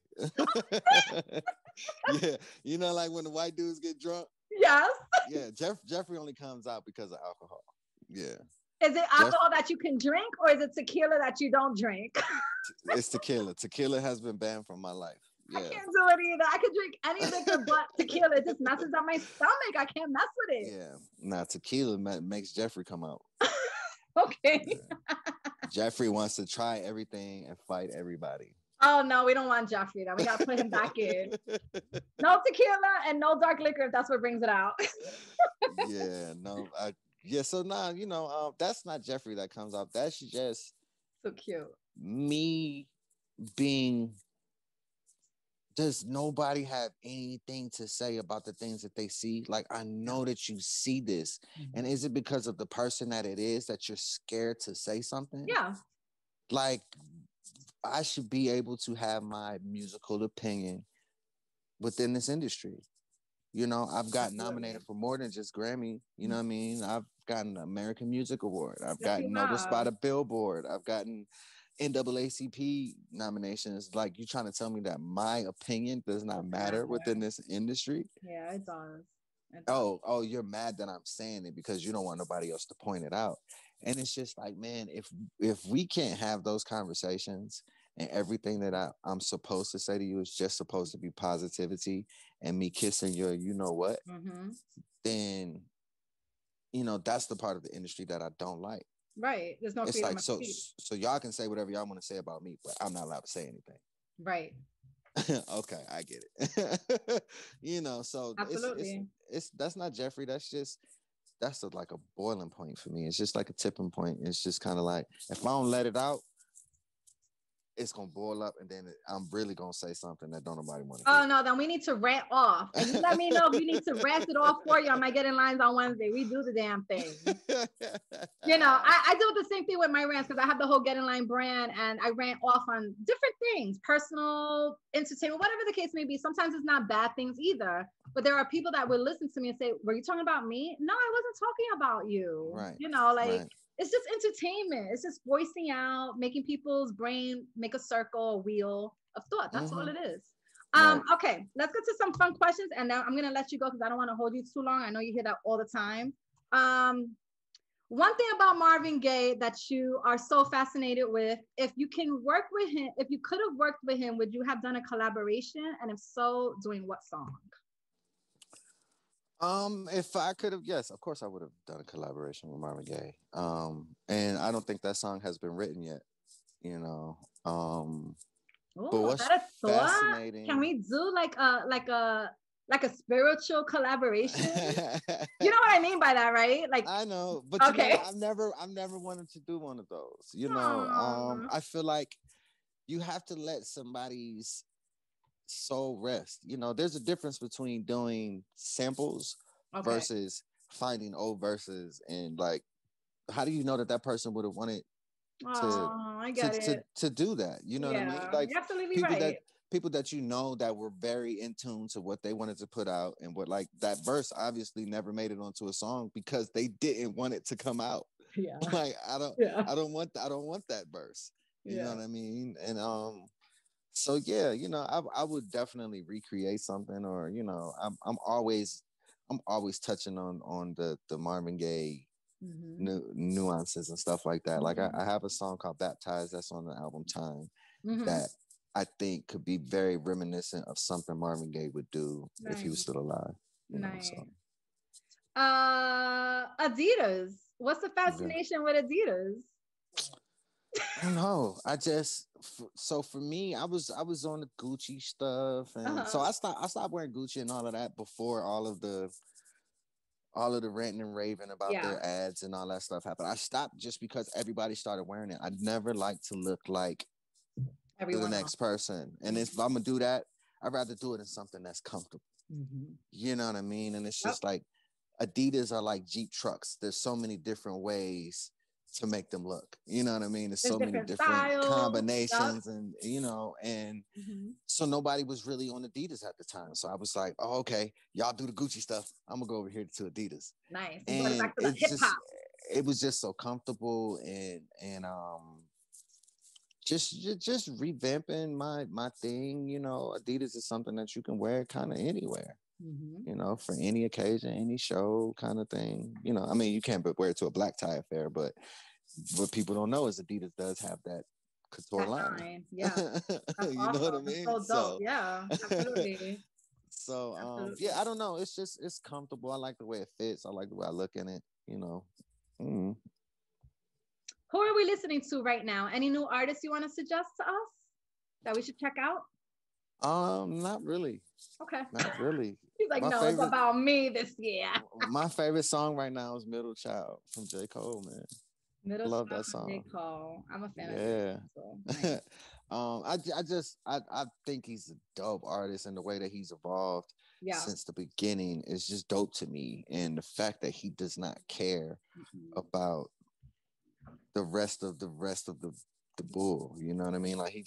Yeah. Like when the white dudes get drunk?
Yes.
Yeah, Jeffrey only comes out because of alcohol. Yeah.
Is it alcohol that you can drink or is it tequila that you don't drink?
It's tequila. Tequila has been banned from my life. Yeah.
I can't do it either. I could drink any liquor but tequila. It just messes up my stomach. I can't mess with it.
Yeah. Nah, tequila makes Jeffrey come out.
Okay.
Yeah. Jeffrey wants to try everything and fight everybody.
Oh, no, we don't want Jeffrey. Then we got to put him back in. No tequila and no dark liquor if that's what brings it out.
Yeah, no. So now, that's not Jeffrey that comes out. That's just
so cute.
Me being... Does nobody have anything to say about the things that they see? Like, I know that you see this. Mm-hmm. And is it because of the person that it is that you're scared to say something?
Yeah.
Like, I should be able to have my musical opinion within this industry. I've gotten nominated for more than just Grammy. You know what I mean? I've gotten an American Music Award. I've gotten noticed by the Billboard. I've gotten NAACP nominations. Like, you trying to tell me that my opinion does not matter within this industry?
Yeah, it does.
Oh, you're mad that I'm saying it because you don't want nobody else to point it out. And it's just like, man, if we can't have those conversations and everything that I'm supposed to say to you is just supposed to be positivity and me kissing your what, then that's the part of the industry that I don't like.
Right. There's no
it's
freedom
like
of
so
speech.
So y'all can say whatever y'all want to say about me, but I'm not allowed to say anything.
Right.
Okay, I get it. So
absolutely.
It's that's not Jeffrey. That's like a boiling point for me. It's just like a tipping point. It's just kind of like, if I don't let it out, it's gonna boil up, and then I'm really gonna say something that don't nobody want to.
Oh no, then we need to rant off, and you let me know if we need to rant it off for you. I might get in lines on Wednesday. We do the damn thing. I do the same thing with my rants because I have the whole GetInLine brand, and I rant off on different things, personal, entertainment, whatever the case may be. Sometimes it's not bad things either, but there are people that will listen to me and say, "Were you talking about me?" No, I wasn't talking about you.
Right.
Right. It's just entertainment. It's just voicing out, making people's brain make a circle, a wheel of thought. That's all it is. Right. Okay, let's get to some fun questions. And now I'm going to let you go because I don't want to hold you too long. I know you hear that all the time. One thing about Marvin Gaye that you are so fascinated with, if you can work with him, if you could have worked with him, would you have done a collaboration? And if so, doing what song?
If I could have, yes, of course I would have done a collaboration with Marvin Gaye. And I don't think that song has been written yet,
but what's fascinating? Can we do like a spiritual collaboration? You know what I mean by that, right? Like,
I know, but okay. I've never wanted to do one of those. I feel like you have to let somebody's soul rest. There's a difference between doing samples versus finding old verses, and like, how do you know that person would have wanted to do that? You know what I mean? Like,
you're absolutely right.
People that were very in tune to what they wanted to put out, and what, like, that verse obviously never made it onto a song because they didn't want it to come out.
Yeah.
Like, I don't want that verse. You know what I mean? And so yeah, I would definitely recreate something, or I'm always touching on the Marvin Gaye nuances and stuff like that. Like I have a song called Baptized that's on the album Time that I think could be very reminiscent of something Marvin Gaye would do if he was still alive.
Nice. Adidas. What's the fascination with Adidas?
I don't know. So for me, I was on the Gucci stuff, and so I stopped wearing Gucci and all of that before all of the ranting and raving about their ads and all that stuff happened. I stopped just because everybody started wearing it. I never like to look like the next person, and if I'm gonna do that, I'd rather do it in something that's comfortable. You know what I mean? And it's just like Adidas are like Jeep trucks. There's so many different ways to make them look. You know what I mean? There's so many different styles, combinations, and and so nobody was really on Adidas at the time. So I was like, oh, okay, y'all do the Gucci stuff. I'm gonna go over here to Adidas.
Nice.
And
back to the hip-hop.
It was just so comfortable and just revamping my thing. You know, Adidas is something that you can wear kind of anywhere. You know, for any occasion, any show kind of thing. You know, I mean, you can't wear it to a black tie affair, but what people don't know is Adidas does have that couture line.
Yeah.
You know what I mean?
So dope. Yeah, absolutely.
So yeah, I don't know. It's comfortable. I like the way it fits. I like the way I look in it, you know.
Who are we listening to right now? Any new artists you want to suggest to us that we should check out?
Not really.
Okay.
Not really.
He's like, no, it's about me this year.
My favorite song right now is Middle Child from J. Cole, man. I love that song. J.
Cole. I'm a fan of that.
So, nice. I think he's a dope artist, and the way that he's evolved since the beginning is just dope to me. And the fact that he does not care about the rest of the bull, you know what I mean? Like he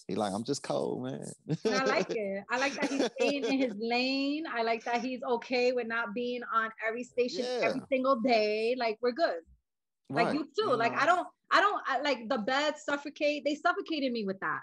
he like, I'm just Cole, man.
And I like it. I like that he's staying in his lane. I like that he's okay with not being on every station every single day. Like we're good. Right. Like you too. You like know. I like the bed they suffocated me with that.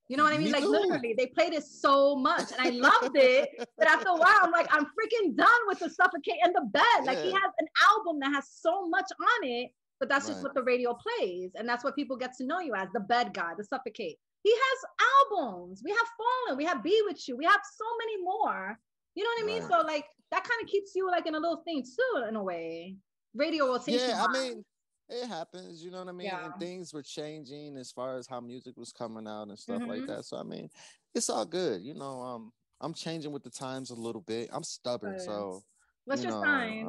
You know what I mean? Like too. Literally, they played it so much and I loved it. But after a while, I'm like, I'm freaking done with the suffocate and the bed. Like he has an album that has so much on it. But that's just what the radio plays. And that's what people get to know you as, the bed guy, the suffocate. He has albums. We have Fallen. We have Be With You. We have so many more. You know what I mean? So like, that kind of keeps you like in a little thing too, in a way. Radio rotation.
Yeah, I mean, it happens. You know what I mean? Yeah. And things were changing as far as how music was coming out and stuff like that. So, I mean, it's all good. You know, I'm changing with the times a little bit. I'm stubborn. So,
what's your sign?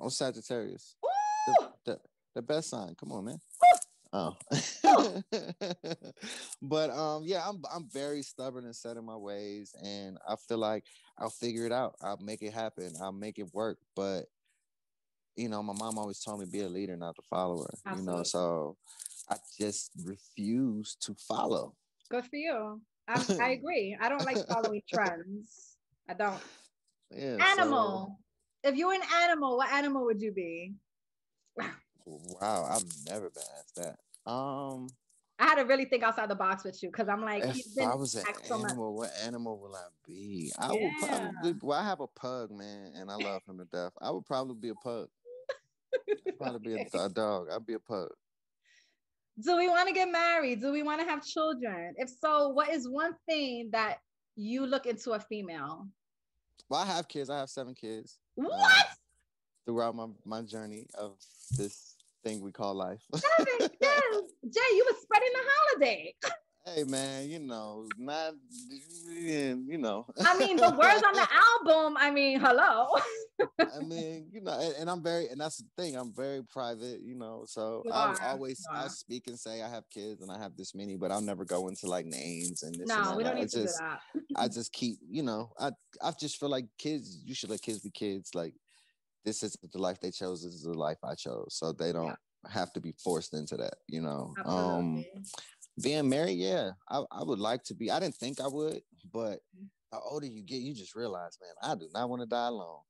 I'm Sagittarius. The best sign. Come on, man. Oh. But yeah, I'm very stubborn and set in my ways, and I feel like I'll figure it out. I'll make it happen. I'll make it work. But you know, my mom always told me be a leader, not a follower. Absolutely. You know, so I just refuse to follow.
Good for you. I agree. I don't like following trends. I don't. Yeah, animal. So... If you were an animal, what animal would you be?
Wow, I've never been asked that.
I had to really think outside the box with you because I'm like,
if I was an animal, what animal will I be? I would probably. Well, I have a pug, man, and I love him to death. I would probably be a pug. I'd probably be a dog. I'd be a pug.
Do we want to get married? Do we want to have children? If so, what is one thing that you look into a female?
Well, I have kids. I have 7 kids.
What?
Throughout my journey of this thing we call life.
7 kids. Jay, you were spreading the holiday.
Hey man, you know, not you know.
I mean, the words on the album, I mean, hello.
I mean, you know, and that's the thing, I'm very private, you know, so I'll speak and say I have kids and I have this many, but I'll never go into like names and this. No, and we don't need to do that. I just keep, you know, I just feel like kids, you should let kids be kids. Like, this isn't the life they chose, this is the life I chose. So they don't have to be forced into that, you know. Absolutely. Being married, I would like to be. I didn't think I would, but the older you get, you just realize, man, I do not want to die alone.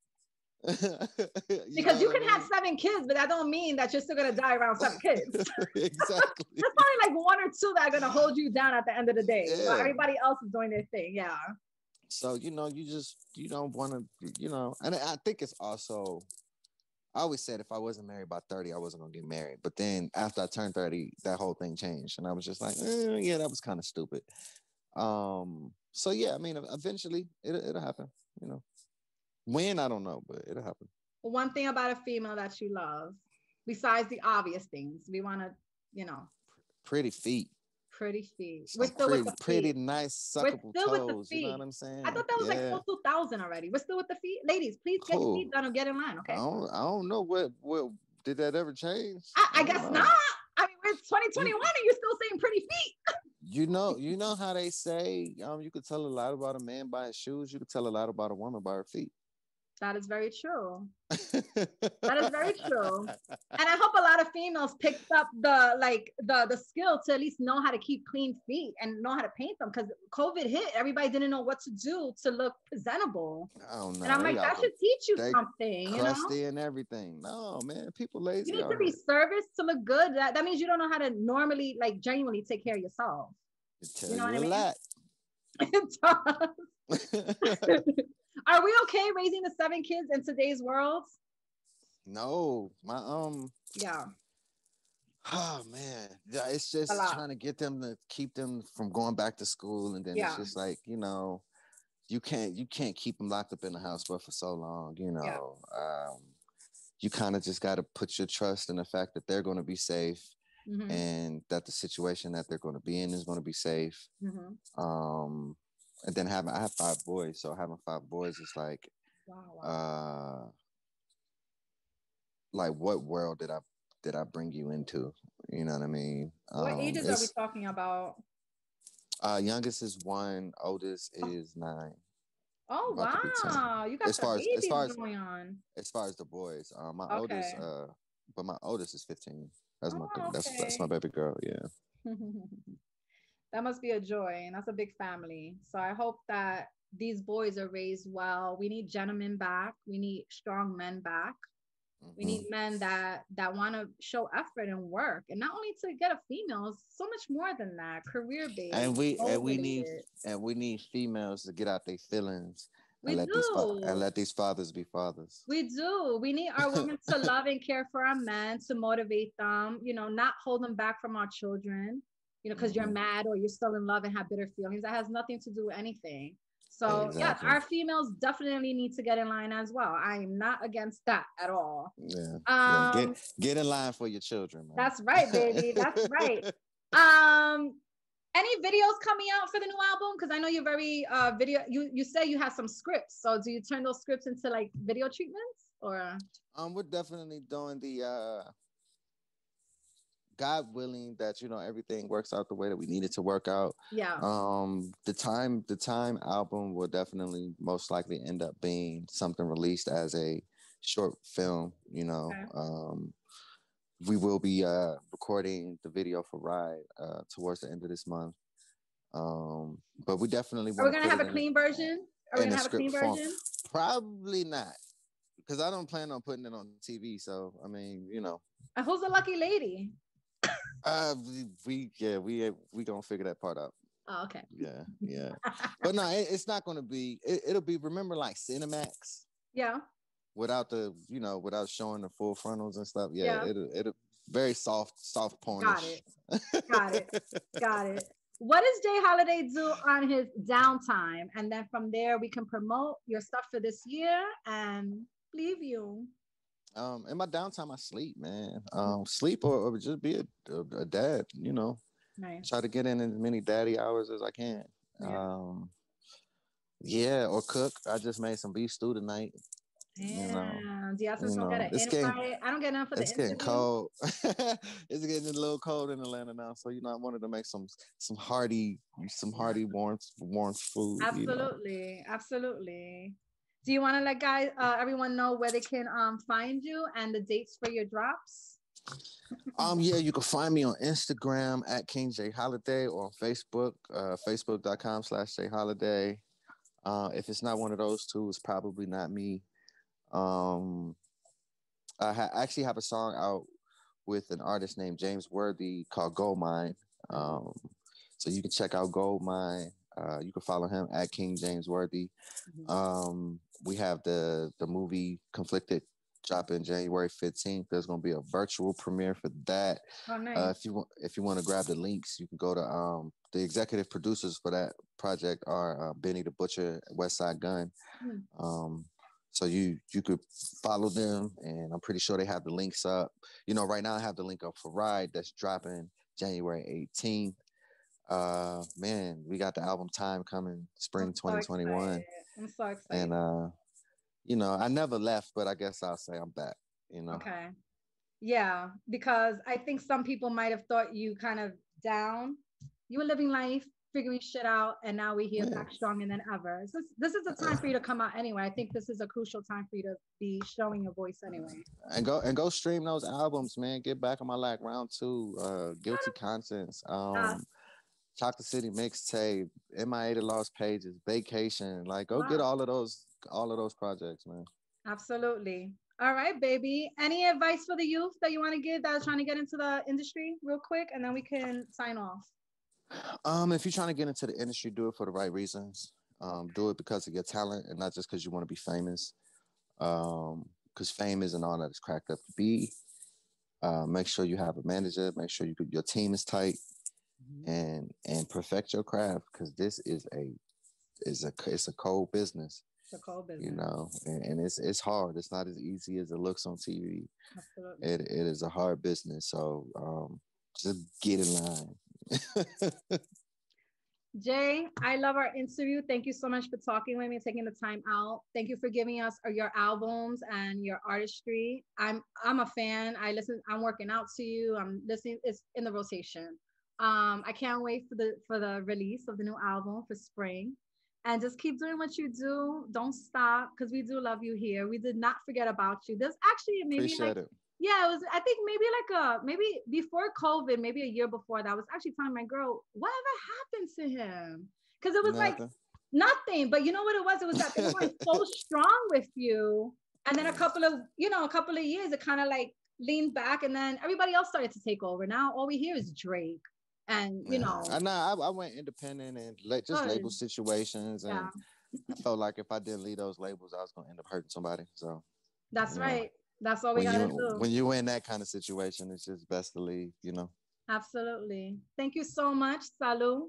Because you can have 7 kids, but that don't mean that you're still gonna die around 7 kids.
Exactly.
There's probably like 1 or 2 that are gonna hold you down at the end of the day. Yeah. So everybody else is doing their thing. Yeah.
So you know, you don't want to, you know, and I think it's also, I always said if I wasn't married by 30, I wasn't gonna get married. But then after I turned 30, that whole thing changed, and I was just like, yeah, that was kind of stupid. So yeah, I mean, eventually it'll happen. You know, when I don't know, but it'll happen.
One thing about a female that you love, besides the obvious things, we want to, you know,
Pretty feet.
pretty feet. We're
Some
still with the
pretty
feet.
nice
We're
suckable
still with the
toes. You know
feet.
what I'm
I
saying?
thought that was like
Yeah.
full 2000 already. We're still with the feet. Ladies, please get your
Cool.
feet done or get in line, okay?
I don't know what did that ever change?
I
don't
guess
know.
not. I mean, we're 2021
You,
and you're still saying pretty feet.
you know how they say you could tell a lot about a man by his shoes. You could tell a lot about a woman by her feet.
That is very true. That is very true. And I hope a lot of females picked up the skill to at least know how to keep clean feet and know how to paint them, because COVID hit. Everybody didn't know what to do to look presentable.
I don't know.
And I'm like, that should teach you something, you know?
Crusty and everything. No, man, people lazy.
You need to be serviced to look good. That means you don't know how to normally, like, genuinely take care of yourself.
You know what I mean?
It does. Are we okay raising the 7 kids in today's world?
No,
Yeah.
Oh man, yeah, it's just trying to get them to keep them from going back to school, and then it's just like, you know, you can't keep them locked up in the house but for so long, you know. You kind of just got to put your trust in the fact that they're going to be safe, and that the situation that they're going to be in is going to be safe. And then I have 5 boys, so having 5 boys is like, like, what world did I bring you into? You know what I mean?
What ages are we talking about?
Youngest is 1, oldest is 9.
Oh wow, you got some babies going on.
As far as the boys, my oldest, but my oldest is 15. That's that's my baby girl. Yeah.
That must be a joy, and that's a big family. So I hope that these boys are raised well. We need gentlemen back. We need strong men back. We need men that want to show effort and work, and not only to get a female, so much more than that. Career based,
and we need females to get out their feelings.
We
and let these fathers be fathers.
We do. We need our women to love and care for our men, to motivate them. You know, not hold them back from our children. You know, because you're mad or you're still in love and have bitter feelings. That has nothing to do with anything. So yes, our females definitely need to get in line as well. I am not against that at all.
Yeah. Get in line for your children, man.
That's right, baby. That's right. Any videos coming out for the new album? Because I know you're very video. You say you have some scripts. So do you turn those scripts into like video treatments, or?
We're definitely doing the God willing that, you know, everything works out the way that we need it to work out.
Yeah.
The time album will definitely most likely end up being something released as a short film, you know. Okay. We will be recording the video for Ride towards the end of this month. But we definitely
want. Are we gonna have a clean version? Are we gonna have a clean version?
Probably not, because I don't plan on putting it on TV. So I mean, you know.
And who's the lucky lady?
We gonna figure that part out.
Oh, okay.
Yeah. But no, it's not gonna be. It'll be, remember, like Cinemax.
Yeah.
Without without showing the full frontals and stuff. Yeah. It'll very soft pornish.
Got it. What does Jay Holiday do on his downtime? And then from there we can promote your stuff for this year and leave you.
In my downtime, I sleep, man. Sleep or just be a dad, you know.
Nice.
Try to get in as many daddy hours as I can. Or cook. I just made some beef stew tonight.
Yeah. You know, do you have some get an invite? I don't get enough for the interview.
It's getting cold. It's getting a little cold in Atlanta now. So, you know, I wanted to make some hearty warm food.
Absolutely.
You know?
Absolutely. Do you want to let everyone know where they can find you and the dates for your drops?
Yeah, you can find me on Instagram at King J Holiday, or on Facebook, facebook.com/J Holiday. If it's not one of those two, it's probably not me. I actually have a song out with an artist named James Worthy called Gold Mine. So you can check out Gold Mine. You can follow him at King James Worthy. We have the movie Conflicted dropping January 15th. There's gonna be a virtual premiere for that.
Oh, nice.
If you want to grab the links, you can go to the executive producers for that project are Benny the Butcher, West Side Gun. So you could follow them, and I'm pretty sure they have the links up. You know, right now I have the link up for Ride that's dropping January 18th. Man, we got the album Time coming spring 2021.
I'm so excited.
And you know, I never left, but I guess I'll say I'm back, you know.
Okay. Yeah, because I think some people might have thought you kind of down. You were living life, figuring shit out, and now we're here back stronger than ever. This is a time for you to come out anyway. I think this is a crucial time for you to be showing your voice anyway.
And go stream those albums, man. Get Back on My Lac Round 2, Guilty Conscience, Chocolate City Mixtape, MIA The Lost Pages, Vacation. Like, go get all of those projects, man.
Absolutely. All right, baby. Any advice for the youth that you want to give that is trying to get into the industry real quick, and then we can sign off?
If you're trying to get into the industry, do it for the right reasons. Do it because of your talent and not just because you want to be famous. Because fame isn't all that it's cracked up to be. Make sure you have a manager. Make sure your team is tight, and perfect your craft, because this is a cold business.
It's a cold business,
you know, and it's hard. It's not as easy as it looks on TV.
Absolutely.
It is a hard business. So just get in line.
Jay, I love our interview. Thank you so much for talking with me, taking the time out. Thank you for giving us your albums and your artistry. I'm a fan. I'm working out to you. I'm listening. It's in the rotation. I can't wait for the release of the new album for spring. And just keep doing what you do. Don't stop, because we do love you here. We did not forget about you. There's actually maybe
Appreciate it.
Yeah, it was, I think maybe before COVID, maybe a year before that, I was actually telling my girl, whatever happened to him? Because it was like nothing. But you know what it was? It was that they were so strong with you. And then a couple of years, it kind of like leaned back, and then everybody else started to take over. Now all we hear is Drake. And you know,
I went independent and just label situations, and I felt like if I didn't leave those labels, I was gonna end up hurting somebody. So
that's right. That's all we gotta do.
When you're in that kind of situation, it's just best to leave, you know.
Absolutely. Thank you so much. Salud.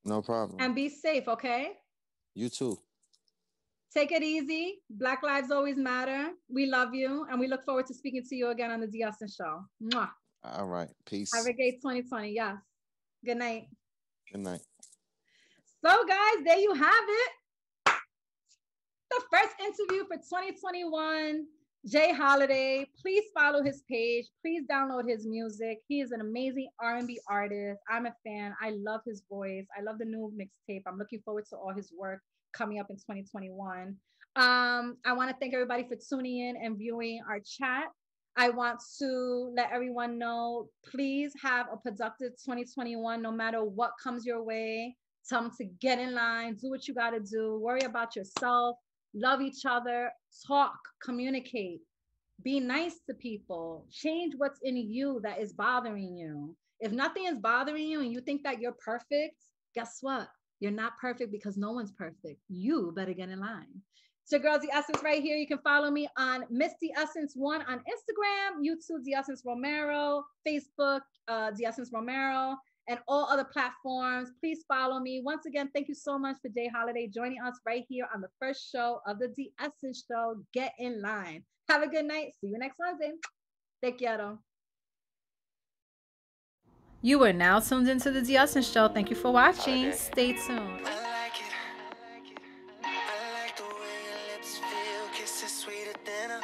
No problem.
And be safe, okay?
You too.
Take it easy. Black lives always matter. We love you, and we look forward to speaking to you again on the D. Austin Show. Mwah.
All right. Peace.
Have a great 2020. Yes. Good night.
Good night.
So, guys, there you have it. The first interview for 2021. Jay Holiday. Please follow his page. Please download his music. He is an amazing R&B artist. I'm a fan. I love his voice. I love the new mixtape. I'm looking forward to all his work coming up in 2021. I want to thank everybody for tuning in and viewing our chat. I want to let everyone know, please have a productive 2021, no matter what comes your way. Tell them to get in line, do what you got to do, worry about yourself, love each other, talk, communicate, be nice to people, change what's in you that is bothering you. If nothing is bothering you and you think that you're perfect, guess what? You're not perfect, because no one's perfect. You better get in line. It's your girl, The Essence, right here. You can follow me on Miss The Essence 1 on Instagram, YouTube, The Essence Romero, Facebook, The Essence Romero, and all other platforms. Please follow me. Once again, thank you so much for Jay Holiday joining us right here on the first show of the The Essence Show, Get in Line. Have a good night. See you next Wednesday. Te quiero. You are now tuned into the The Essence Show. Thank you for watching. Stay tuned.
I like the way your lips feel, kisses sweeter than a